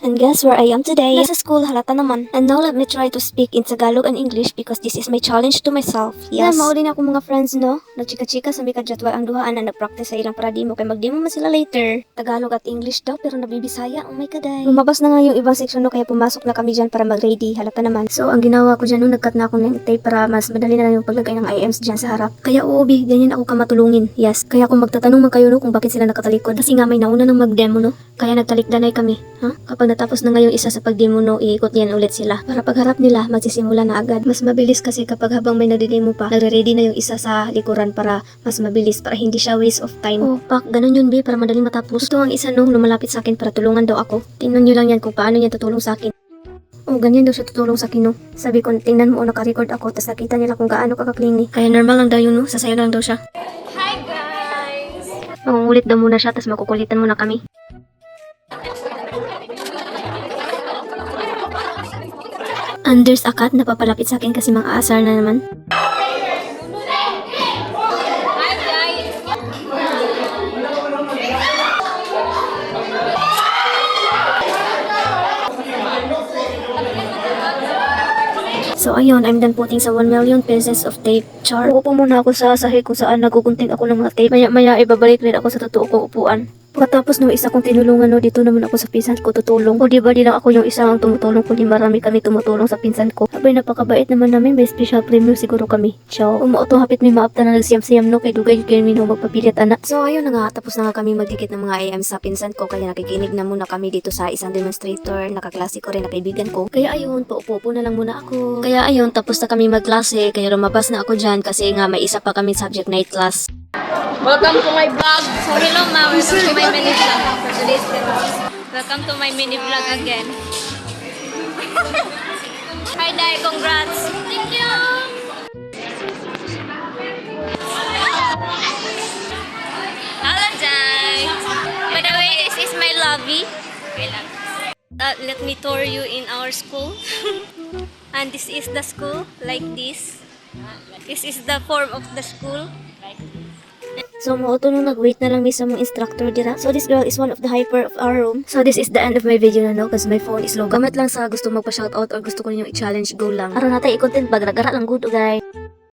And guess where I am today? Nasa school, halata naman. And now let me try to speak in Tagalog and English because this is my challenge to myself. Yes. Yan, mao din ako mga friends, no? Nagchika-chika sa may kadyatwal ang duhaan na nag-practice sa ilang paradimo kay magdimo man sila later. Tagalog at English daw pero nabibisaya. Oh my kaday. Lumabas na nga yung ibang section no kaya pumasok na kami dyan para mag-ready. Halata naman. So ang ginawa ko dyan no, nag-cut na ako ng tape para mas madali na lang yung paglagay ng IMs dyan sa harap. Kaya uubi, ganyan ako kamatulungin. Yes. Kaya kung magtatanong man kayo no kung bakit sila nakatalikod kasi nga may nauna nang mag-demo no. Kaya nagtalikdanay kami. Ha? Kapag natapos na nga yung isa sa pag-demo no, iikot yan ulit sila. Para pagharap nila, magsisimula na agad. Mas mabilis kasi kapag habang may nagde-demo pa, nagre-ready na yung isa sa likuran para mas mabilis, para hindi siya waste of time. Oh, pak, ganun yun, be, para madaling matapos. Ito ang isa nung lumalapit sa akin para tulungan daw ako. Tingnan nyo lang yan kung paano yan tutulong sa akin. Oh, ganyan daw siya tutulong sa akin, no. Sabi ko, tingnan mo, naka-record ako, tapos nakita nila kung gaano kakaklingi. Kaya normal lang daw yun, no. Sasayo lang daw siya. Hi guys! Mangungulit daw muna siya, tapos makukulitan muna kami. There's a cat na papalapit sa akin kasi mga asar na naman. Hi guys! So ayun, I'm done putting sa 1 million pieces of tape. Char. Uupo muna ako sa sahig kung saan nagugunting ako ng mga tape. Maya ibabalik rin ako sa totoo kong upuan. Pagkatapos no, isa kong tinulungan no, dito naman ako sa pinsan ko tutulong. O diba di lang ako yung isang tumutulong kundi marami kami tumutulong sa pinsan ko. Abay napakabait naman namin, may special premium siguro kami. Ciao. Umuoto hapit may maapta na nagsiyam-siyam no, kay dugay kay no magpapilit anak. So ayun na nga, tapos na nga kami magdikit ng mga IM sa pinsan ko kaya nakikinig na muna kami dito sa isang demonstrator, nakaklase ko rin na kaibigan ko. Kaya ayun, paupo na lang muna ako. Kaya ayun, tapos na kami magklase, kaya lumabas na ako dyan kasi nga may isa pa kami subject night class. Welcome to my vlog! So hello ma, welcome to my mini vlog for today's class. Welcome to my mini vlog again. Hi Dai, congrats! Thank you! Hello Dai! By the way, this is my lobby. Okay lang. Let me tour you in our school. And this is the school, like this. This is the form of the school. So muuto nung nag-wait na lang may sa mong instructor dira. So this girl is one of the hyper of our room. So this is the end of my video na no, cause my phone is low. Comment lang sa gusto magpa-shoutout or gusto ko ninyong i-challenge, go lang. Aron natin i-content bag, gara lang good guys.